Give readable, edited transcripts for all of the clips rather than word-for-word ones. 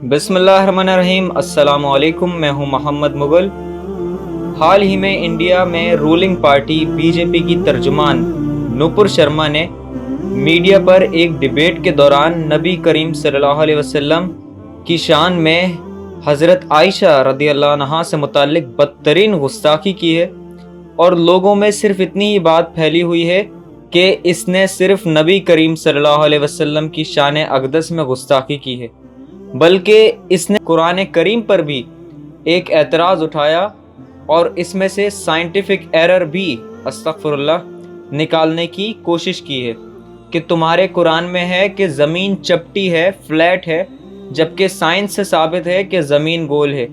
بسم اللہ الرحمن الرحیم۔ السلام علیکم، میں ہوں محمد مغل۔ حال ہی میں انڈیا میں رولنگ پارٹی بی جے پی کی ترجمان نپر شرما نے میڈیا پر ایک ڈیبیٹ کے دوران نبی کریم صلی اللہ علیہ وسلم کی شان میں حضرت عائشہ رضی اللہ عنہا سے متعلق بدترین گستاخی کی ہے، اور لوگوں میں صرف اتنی ہی بات پھیلی ہوئی ہے کہ اس نے صرف نبی کریم صلی اللہ علیہ وسلم کی شان اقدس میں گستاخی کی ہے، بلکہ اس نے قرآن کریم پر بھی ایک اعتراض اٹھایا اور اس میں سے سائنٹیفک ایرر بھی استغفر اللہ نکالنے کی کوشش کی ہے کہ تمہارے قرآن میں ہے کہ زمین چپٹی ہے، فلیٹ ہے، جبکہ سائنس سے ثابت ہے کہ زمین گول ہے۔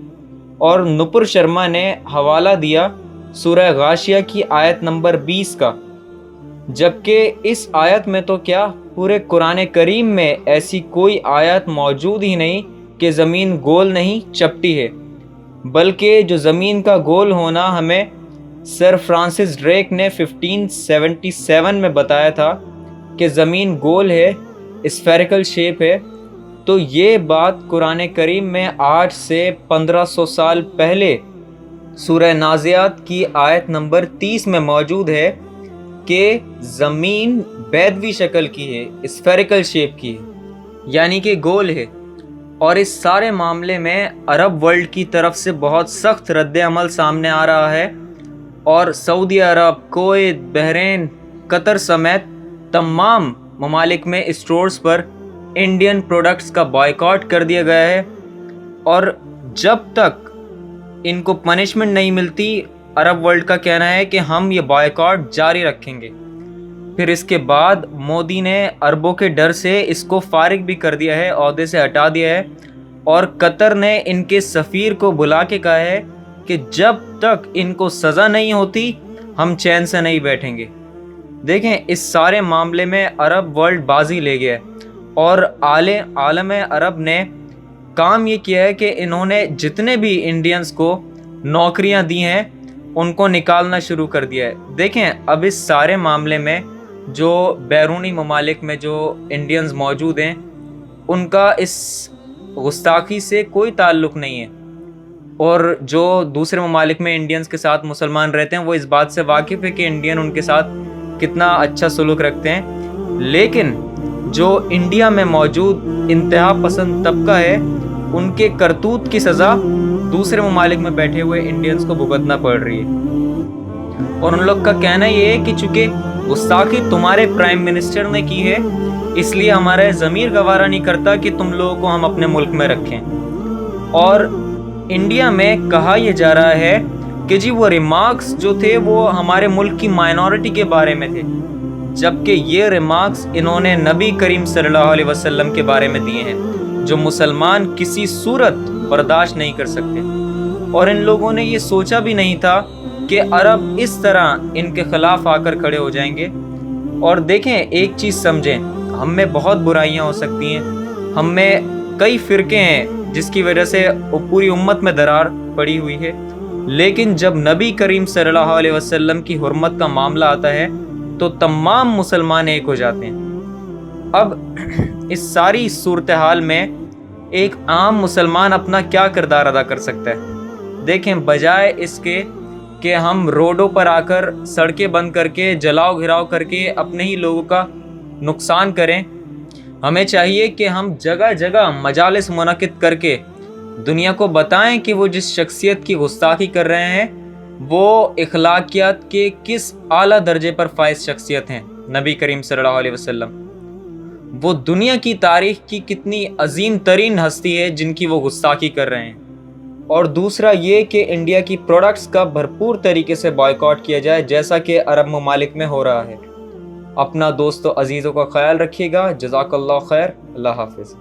اور نپر شرما نے حوالہ دیا سورہ غاشیہ کی آیت نمبر 20 کا، جبکہ اس آیت میں تو کیا پورے قرآن کریم میں ایسی کوئی آیت موجود ہی نہیں کہ زمین گول نہیں چپٹی ہے، بلکہ جو زمین کا گول ہونا ہمیں سر فرانسس ڈریک نے 1577 میں بتایا تھا کہ زمین گول ہے، اسفیریکل شیپ ہے، تو یہ بات قرآن کریم میں آج سے 1500 سال پہلے سورہ نازعات کی آیت نمبر 30 میں موجود ہے کہ زمین بیضوی شکل کی ہے، اسفیریکل شیپ کی ہے، یعنی کہ گول ہے۔ اور اس سارے معاملے میں عرب ورلڈ کی طرف سے بہت سخت رد عمل سامنے آ رہا ہے، اور سعودی عرب، کویت، بحرین، قطر سمیت تمام ممالک میں اسٹورز پر انڈین پروڈکٹس کا بائیکاٹ کر دیا گیا ہے، اور جب تک ان کو پنشمنٹ نہیں ملتی، عرب ورلڈ کا کہنا ہے کہ ہم یہ بائیکاٹ جاری رکھیں گے۔ پھر اس کے بعد مودی نے عربوں کے ڈر سے اس کو فارغ بھی کر دیا ہے، عہدے سے ہٹا دیا ہے، اور قطر نے ان کے سفیر کو بلا کے کہا ہے کہ جب تک ان کو سزا نہیں ہوتی ہم چین سے نہیں بیٹھیں گے۔ دیکھیں، اس سارے معاملے میں عرب ورلڈ بازی لے گیا ہے، اور عالم عرب نے کام یہ کیا ہے کہ انہوں نے جتنے بھی انڈینز کو نوکریاں دی ہیں ان کو نکالنا شروع کر دیا ہے۔ دیکھیں، اب اس سارے معاملے میں جو بیرونی ممالک میں جو انڈینز موجود ہیں ان کا اس گستاخی سے کوئی تعلق نہیں ہے، اور جو دوسرے ممالک میں انڈینز کے ساتھ مسلمان رہتے ہیں وہ اس بات سے واقف ہے کہ انڈین ان کے ساتھ کتنا اچھا سلوک رکھتے ہیں، لیکن جو انڈیا میں موجود انتہا پسند طبقہ ہے ان کے کرتوت کی سزا دوسرے ممالک میں بیٹھے ہوئے انڈینز کو بھگتنا پڑ رہی ہے۔ اور ان لوگ کا کہنا یہ ہے کہ چونکہ گستاخی تمہارے پرائم منسٹر نے کی ہے، اس لیے ہمارا ضمیر گوارا نہیں کرتا کہ تم لوگوں کو ہم اپنے ملک میں رکھیں۔ اور انڈیا میں کہا یہ جا رہا ہے کہ جی وہ ریمارکس جو تھے وہ ہمارے ملک کی مائنورٹی کے بارے میں تھے، جبکہ یہ ریمارکس انہوں نے نبی کریم صلی اللہ علیہ وسلم کے بارے میں دیے ہیں، جو مسلمان کسی صورت برداشت نہیں کر سکتے۔ اور ان لوگوں نے یہ سوچا بھی نہیں تھا کہ عرب اس طرح ان کے خلاف آ کر کھڑے ہو جائیں گے۔ اور دیکھیں، ایک چیز سمجھیں، ہم میں بہت برائیاں ہو سکتی ہیں، ہم میں کئی فرقے ہیں جس کی وجہ سے پوری امت میں درار پڑی ہوئی ہے، لیکن جب نبی کریم صلی اللہ علیہ وسلم کی حرمت کا معاملہ آتا ہے تو تمام مسلمان ایک ہو جاتے ہیں۔ اب اس ساری صورتحال میں ایک عام مسلمان اپنا کیا کردار ادا کر سکتا ہے؟ دیکھیں، بجائے اس کے کہ ہم روڈوں پر آ کر سڑکیں بند کر کے جلاؤ گھراؤ کر کے اپنے ہی لوگوں کا نقصان کریں، ہمیں چاہیے کہ ہم جگہ جگہ مجالس منعقد کر کے دنیا کو بتائیں کہ وہ جس شخصیت کی گستاخی کر رہے ہیں وہ اخلاقیات کے کس اعلیٰ درجے پر فائز شخصیت ہیں، نبی کریم صلی اللہ علیہ وسلم۔ وہ دنیا کی تاریخ کی کتنی عظیم ترین ہستی ہے جن کی وہ گستاخی کر رہے ہیں۔ اور دوسرا یہ کہ انڈیا کی پروڈکٹس کا بھرپور طریقے سے بائیکاٹ کیا جائے، جیسا کہ عرب ممالک میں ہو رہا ہے۔ اپنا دوستوں عزیزوں کا خیال رکھیے گا۔ جزاک اللہ خیر۔ اللہ حافظ۔